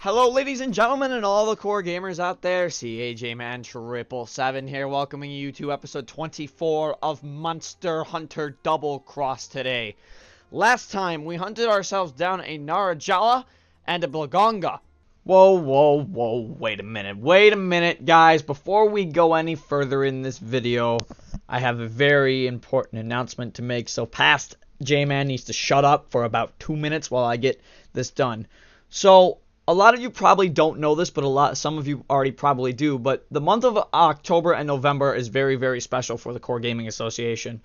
Hello, ladies and gentlemen, and all the core gamers out there. CAJman777 here, welcoming you to episode 24 of Monster Hunter Double Cross today. Last time, we hunted ourselves down a Narajala and a Blagonga. Whoa, wait a minute, guys. Before we go any further in this video, I have a very important announcement to make. So past J-Man needs to shut up for about 2 minutes while I get this done. So, a lot of you probably don't know this, but some of you already probably do. But the month of October and November is very, very special for the Core Gaming Association.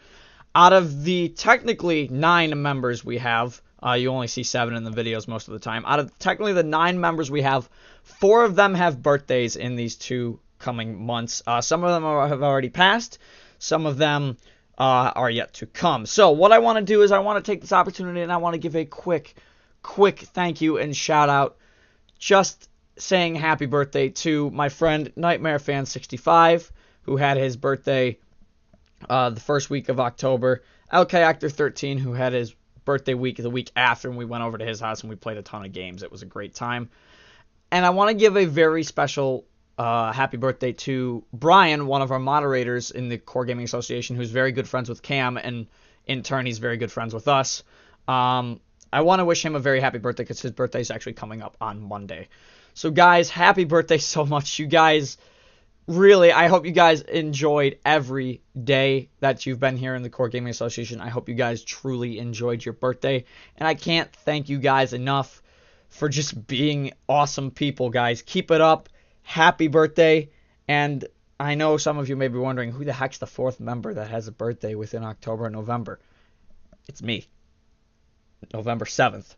Out of the technically 9 members we have, you only see 7 in the videos most of the time. Out of technically the 9 members we have, 4 of them have birthdays in these 2 coming months. Some of them have already passed. Some of them are yet to come. So what I want to do is I want to take this opportunity and I want to give a quick thank you and shout out. Just saying happy birthday to my friend NightmareFan65, who had his birthday the first week of October. MHXX, who had his birthday week the week after, and we went over to his house and we played a ton of games. It was a great time. And I want to give a very special happy birthday to Brian, one of our moderators in the Core Gaming Association, who's very good friends with Cam, and in turn he's very good friends with us. I want to wish him a very happy birthday because his birthday is actually coming up on Monday. So guys, happy birthday so much. You guys, really, I hope you guys enjoyed every day that you've been here in the Core Gaming Association. I hope you guys truly enjoyed your birthday. And I can't thank you guys enough for just being awesome people, guys. Keep it up. Happy birthday. And I know some of you may be wondering, who the heck's the 4th member that has a birthday within October and November? It's me. November 7th.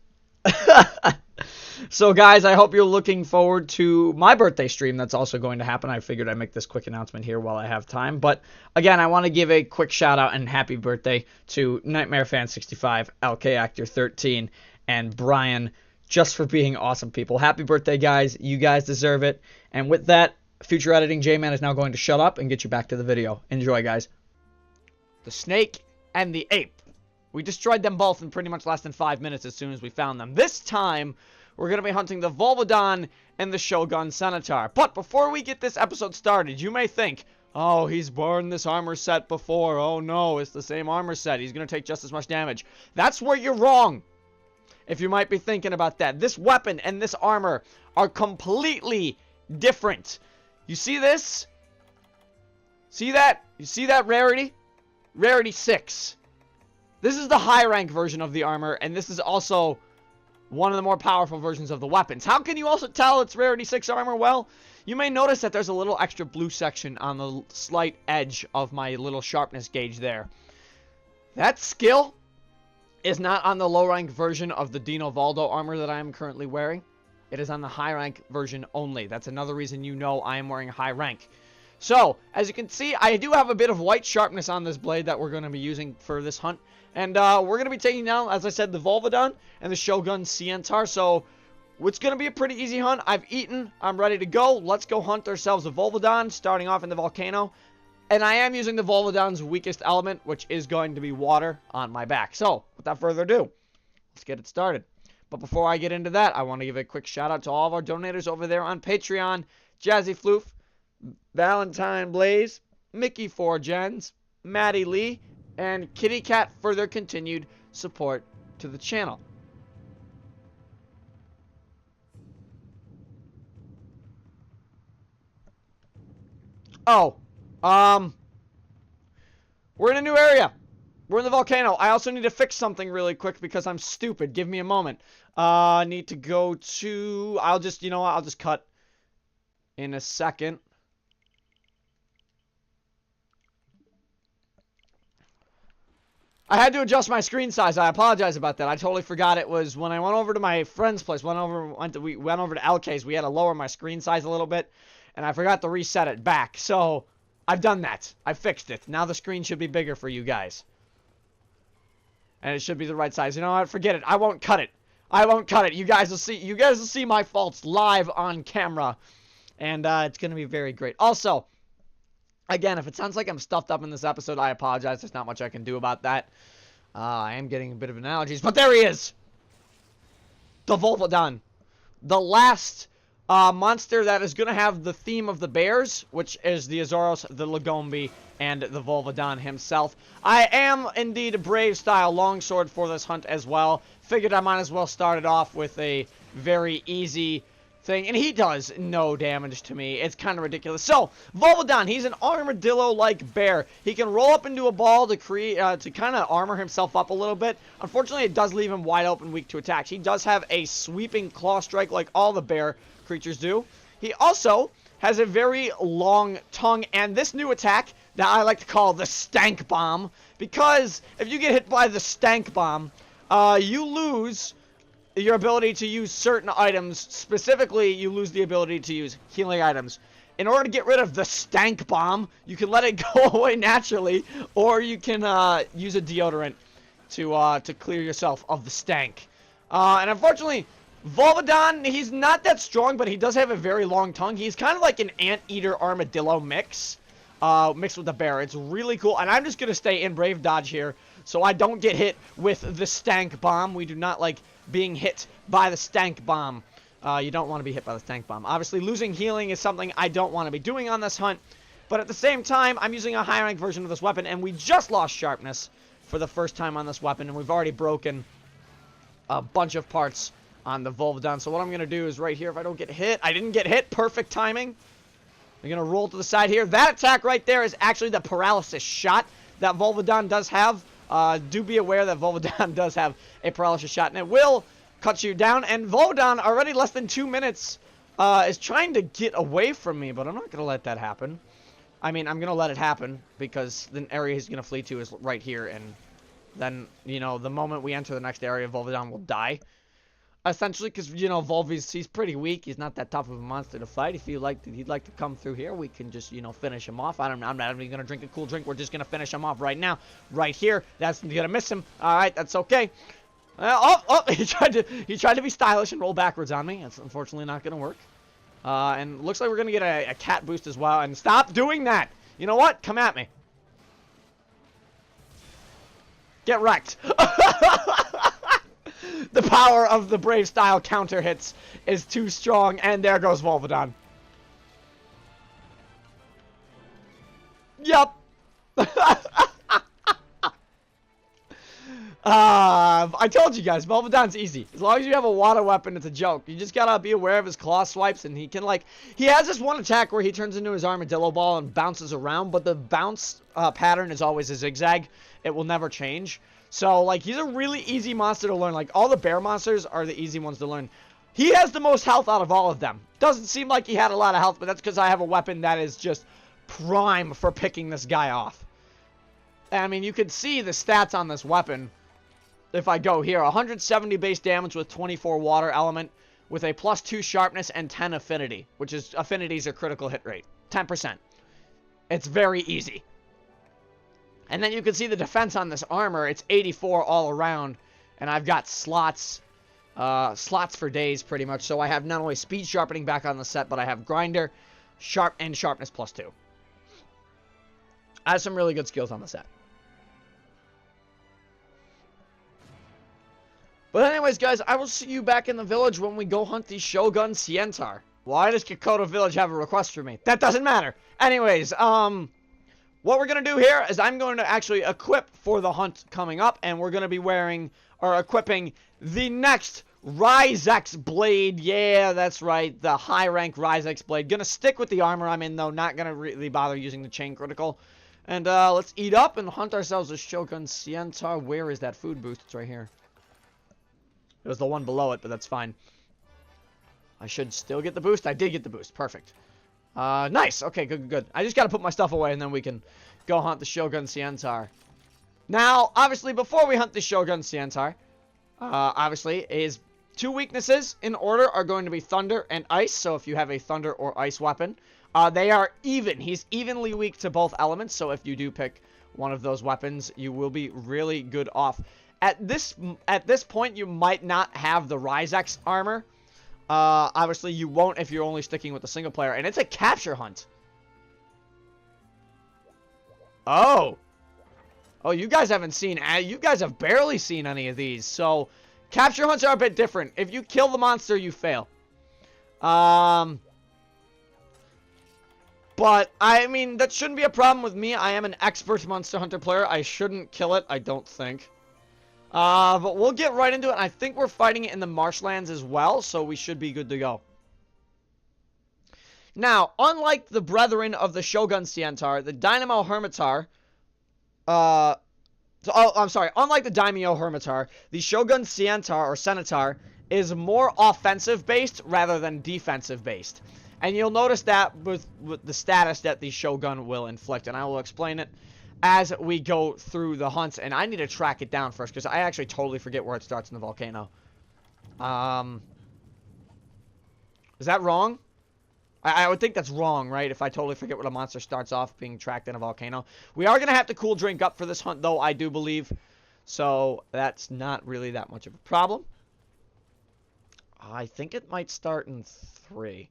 So guys, I hope you're looking forward to my birthday stream that's also going to happen. I figured I'd make this quick announcement here while I have time. But again, I want to give a quick shout out and happy birthday to NightmareFan65, MHXX, and Brian, just for being awesome people. Happy birthday, guys. You guys deserve it. And with that, future editing J-Man is now going to shut up and get you back to the video. Enjoy, guys. The snake and the ape. We destroyed them both in pretty much less than 5 minutes as soon as we found them. This time, we're going to be hunting the Volvodon and the Shogun Centaur. But before we get this episode started, you may think, oh, he's worn this armor set before. Oh no, it's the same armor set. He's going to take just as much damage. That's where you're wrong. If you might be thinking about that. This weapon and this armor are completely different. You see this? See that? You see that rarity? Rarity 6. This is the high rank version of the armor, and this is also one of the more powerful versions of the weapons. How can you also tell it's rarity 6 armor? Well, you may notice that there's a little extra blue section on the slight edge of my little sharpness gauge there. That skill is not on the low rank version of the Dino Valdo armor that I am currently wearing. It is on the high rank version only. That's another reason you know I am wearing high rank. So, as you can see, I do have a bit of white sharpness on this blade that we're going to be using for this hunt. And we're going to be taking down, as I said, the Volvodon and the Shogun Centaur. So, it's going to be a pretty easy hunt. I've eaten. I'm ready to go. Let's go hunt ourselves a Volvodon, starting off in the volcano. And I am using the Volvodon's weakest element, which is going to be water on my back. So, without further ado, let's get it started. But before I get into that, I want to give a quick shout out to all of our donators over there on Patreon. Jazzy Floof, Valentine Blaze, MickeyPhorGens, MaddiLeigh, and Kitty Cat for their continued support to the channel. Oh, we're in a new area. We're in the volcano. I also need to fix something really quick because I'm stupid. Give me a moment. I need to go to, I'll just cut in a second. I had to adjust my screen size. I apologize about that. I totally forgot it was when I went over to my friend's place. We went over to LK's. We had to lower my screen size a little bit, and I forgot to reset it back. So I've done that. I fixed it. Now the screen should be bigger for you guys, and it should be the right size. You know what? Forget it. I won't cut it. I won't cut it. You guys will see. You guys will see my faults live on camera, and it's gonna be very great. Also, again, if it sounds like I'm stuffed up in this episode, I apologize. There's not much I can do about that. I am getting a bit of allergies, but there he is! The Volvodon. the last monster that is going to have the theme of the bears, which is the Azoros, the Lagombi, and the Volvodon himself. I am indeed a Brave style longsword for this hunt as well. Figured I might as well start it off with a very easy thing, and he does no damage to me. It's kind of ridiculous. So, Volvodon, he's an armadillo-like bear. He can roll up into a ball to create, to kind of armor himself up a little bit. Unfortunately, it does leave him wide open, weak to attacks. He does have a sweeping claw strike like all the bear creatures do. He also has a very long tongue, and this new attack that I like to call the Stank Bomb, because if you get hit by the Stank Bomb, you lose your ability to use certain items. Specifically, you lose the ability to use healing items. In order to get rid of the Stank Bomb, you can let it go away naturally, or you can use a deodorant to clear yourself of the stank. And unfortunately, Volvodon, he's not that strong, but he does have a very long tongue. He's kind of like an anteater armadillo mixed with a bear. It's really cool, and I'm just going to stay in Brave Dodge here so I don't get hit with the Stank Bomb. We do not like being hit by the Stank Bomb. You don't want to be hit by the Stank Bomb. Obviously, losing healing is something I don't want to be doing on this hunt, but at the same time, I'm using a high-rank version of this weapon, and we just lost sharpness for the first time on this weapon, and we've already broken a bunch of parts on the Volvodon. So what I'm going to do is right here, if I don't get hit, I didn't get hit, perfect timing. I'm going to roll to the side here. That attack right there is actually the paralysis shot that Volvodon does have. Do be aware that Volvodon does have a paralysis shot, and it will cut you down. And Volvodon, already less than 2 minutes, is trying to get away from me, but I'm not going to let that happen. I mean, I'm going to let it happen because the area he's going to flee to is right here, and then, you know, the moment we enter the next area, Volvodon will die. Essentially, because, you know, Volvy's, he's pretty weak. He's not that tough of a monster to fight. If he'd like to come through here, we can just, you know, finish him off. I'm not even going to drink a cool drink. We're just going to finish him off right now. Right here. That's going to miss him. All right, that's okay. He tried to be stylish and roll backwards on me. That's unfortunately not going to work. And looks like we're going to get a cat boost as well. And stop doing that. You know what? Come at me. Get wrecked. The power of the Brave style counter hits is too strong, and there goes Volvodon. Yup. I told you guys, Volvodon's easy. As long as you have a water weapon, it's a joke. You just gotta be aware of his claw swipes, and he can, like, he has this one attack where he turns into his armadillo ball and bounces around, but the bounce pattern is always a zigzag. It will never change. So, like, he's a really easy monster to learn. Like, all the bear monsters are the easy ones to learn. He has the most health out of all of them. Doesn't seem like he had a lot of health, but that's because I have a weapon that is just prime for picking this guy off. I mean, you could see the stats on this weapon. If I go here, 170 base damage with 24 water element, with a +2 sharpness and 10 affinity, which is, affinities are critical hit rate. 10%. It's very easy. And then you can see the defense on this armor. It's 84 all around. And I've got slots for days pretty much. So I have not only speed sharpening back on the set, but I have grinder, sharp, and sharpness +2. I have some really good skills on the set. But anyways, guys, I will see you back in the village when we go hunt the Shogun Centaur. Why does Kikoto Village have a request for me? That doesn't matter. Anyways, what we're going to do here is I'm going to actually equip for the hunt coming up, and we're going to be wearing, or equipping, the next MHXX blade. Yeah, that's right, the high-rank MHXX blade. Going to stick with the armor I'm in, though, not going to really bother using the chain critical. And let's eat up and hunt ourselves a Shogun Centaur. Where is that food boost? It's right here. It was the one below it, but that's fine. I should still get the boost. I did get the boost. Perfect. Nice. Okay, good. I just gotta put my stuff away, and then we can go hunt the Shogun Centaur. Now, obviously, before we hunt the Shogun Centaur, obviously, his two weaknesses in order are going to be thunder and ice. So if you have a thunder or ice weapon, they are even. He's evenly weak to both elements. So if you do pick one of those weapons, you will be really good off. At this point, you might not have the MHXX armor. Obviously, you won't if you're only sticking with the single player. And it's a capture hunt. Oh, you guys haven't seen... You guys have barely seen any of these. So, capture hunts are a bit different. If you kill the monster, you fail. But, I mean, that shouldn't be a problem with me. I am an expert Monster Hunter player. I shouldn't kill it, I don't think. But we'll get right into it. I think we're fighting it in the marshlands as well, so we should be good to go. Now, unlike the brethren of the Shogun Centaur, the Dynamo Hermitar, unlike the Daimyo Hermitar, the Shogun Centaur, or Centaur, is more offensive-based rather than defensive-based. And you'll notice that with the status that the Shogun will inflict, and I will explain it as we go through the hunts. And I need to track it down first, because I actually totally forget where it starts in the volcano. Is that wrong? I would think that's wrong, right? If I totally forget what a monster starts off being tracked in a volcano. We are going to have to cool drink up for this hunt, though, I do believe. So, that's not really that much of a problem. I think it might start in 3.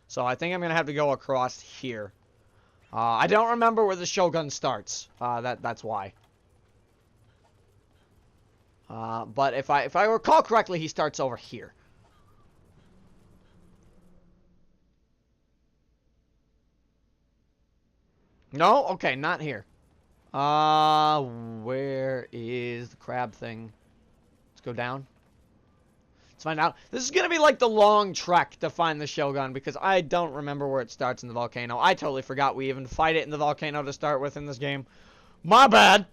So, I think I'm going to have to go across here. I don't remember where the Shogun starts. That's why. But if I recall correctly, he starts over here. No? Okay, not here. Where is the crab thing? Let's go down. Let's find out. This is gonna be like the long trek to find the Shogun, because I don't remember where it starts in the volcano. I totally forgot we even fight it in the volcano to start with in this game. My bad!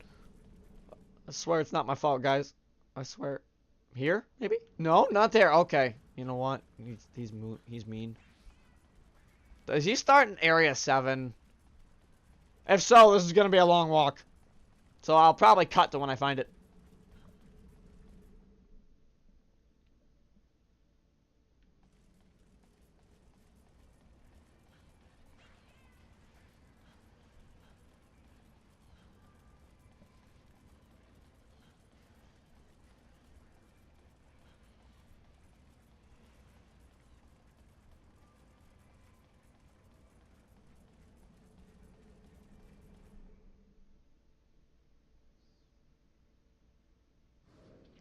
I swear it's not my fault, guys. I swear. Here? Maybe? No, not there. Okay. You know what? He's mean. Does he start in Area 7? If so, this is going to be a long walk. So I'll probably cut to when I find it.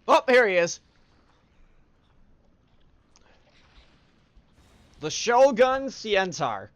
Oh, here he is. The Shogun Centaur.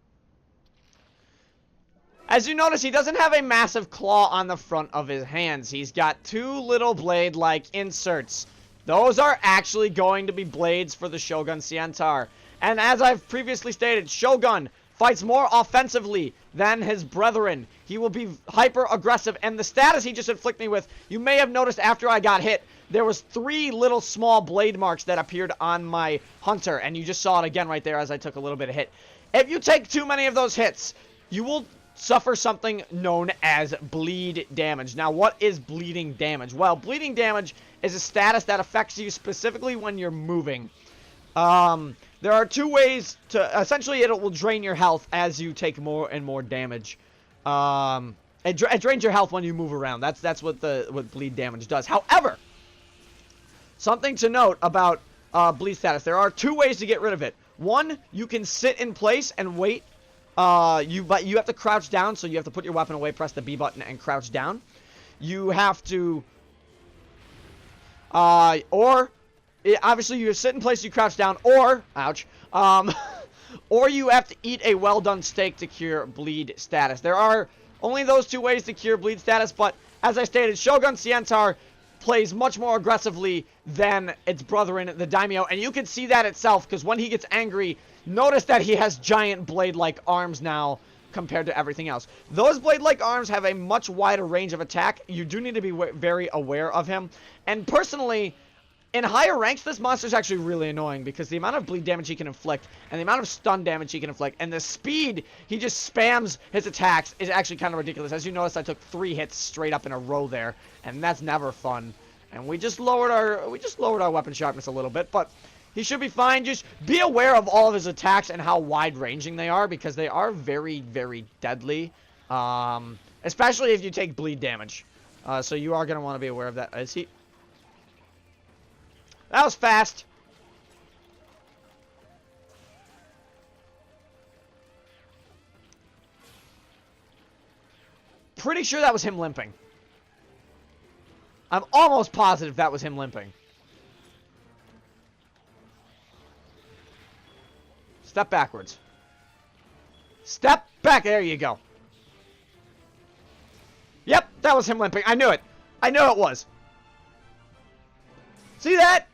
As you notice, he doesn't have a massive claw on the front of his hands. He's got 2 little blade-like inserts. Those are actually going to be blades for the Shogun Centaur. And as I've previously stated, Shogun fights more offensively than his brethren. He will be hyper-aggressive. And the status he just inflicted me with, you may have noticed after I got hit, there was 3 little small blade marks that appeared on my hunter. And you just saw it again right there as I took a little bit of hit. If you take too many of those hits, you will suffer something known as bleed damage. Now, what is bleeding damage? Well, bleeding damage is a status that affects you specifically when you're moving. There are 2 ways to... Essentially, it will drain your health as you take more and more damage. It drains your health when you move around. That's what bleed damage does. However, something to note about bleed status. There are 2 ways to get rid of it. One, you can sit in place and wait. But you have to crouch down, so you have to put your weapon away, press the B button, and crouch down. You have to... obviously, you sit in place, you crouch down, or... Ouch. Or you have to eat a well-done steak to cure bleed status. There are only those 2 ways to cure bleed status, but as I stated, Shogun Centaur plays much more aggressively than its brethren, the Daimyo, and you can see that itself, because when he gets angry, notice that he has giant blade-like arms now compared to everything else. Those blade-like arms have a much wider range of attack. You do need to be very aware of him, and personally, in higher ranks, this monster is actually really annoying, because the amount of bleed damage he can inflict, and the amount of stun damage he can inflict, and the speed he just spams his attacks is actually kind of ridiculous. As you notice, I took 3 hits straight up in a row there, and that's never fun. And we just lowered our weapon sharpness a little bit, but he should be fine. Just be aware of all of his attacks and how wide-ranging they are, because they are very, very deadly, especially if you take bleed damage. So you are going to want to be aware of that. Is he... That was fast. Pretty sure that was him limping. I'm almost positive that was him limping. Step backwards. Step back. There you go. Yep, that was him limping. I knew it. I knew it was. See that?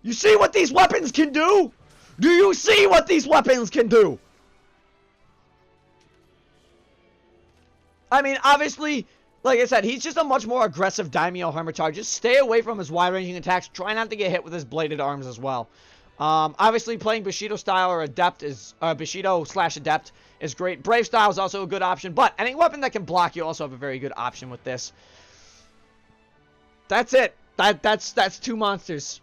You see what these weapons can do? Do you see what these weapons can do? I mean, obviously, like I said, he's just a much more aggressive Daimyo Hermitard. Just stay away from his wide-ranging attacks. Try not to get hit with his bladed arms as well. Obviously, playing Bushido style or Adept is Bushido/Adept is great. Brave style is also a good option, but any weapon that can block, you also have a very good option with this. That's it. That's 2 monsters.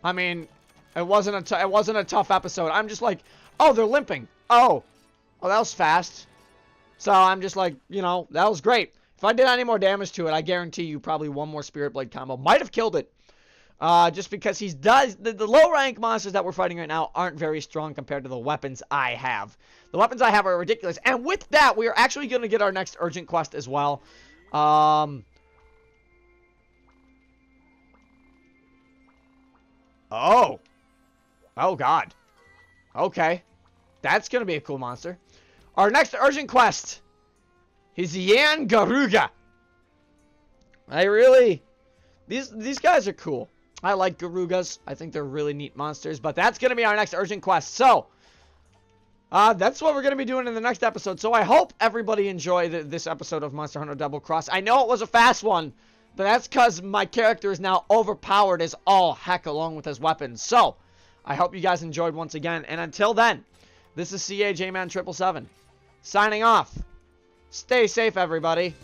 I mean, it wasn't a tough episode. I'm just like, oh, they're limping. Oh, that was fast. So I'm just like, you know, that was great. If I did any more damage to it, I guarantee you probably one more Spirit Blade combo might have killed it. Just because the low rank monsters that we're fighting right now aren't very strong compared to the weapons I have. The weapons I have are ridiculous. And with that, we are actually going to get our next urgent quest as well. Oh God. Okay. That's going to be a cool monster. Our next urgent quest is Yan Garuga. These guys are cool. I like Garugas. I think they're really neat monsters. But that's going to be our next urgent quest. So, that's what we're going to be doing in the next episode. So I hope everybody enjoyed this episode of Monster Hunter Double Cross. I know it was a fast one, but that's because my character is now overpowered as all heck along with his weapons. So, I hope you guys enjoyed once again. And until then, this is CAJ Man 777 signing off. Stay safe, everybody.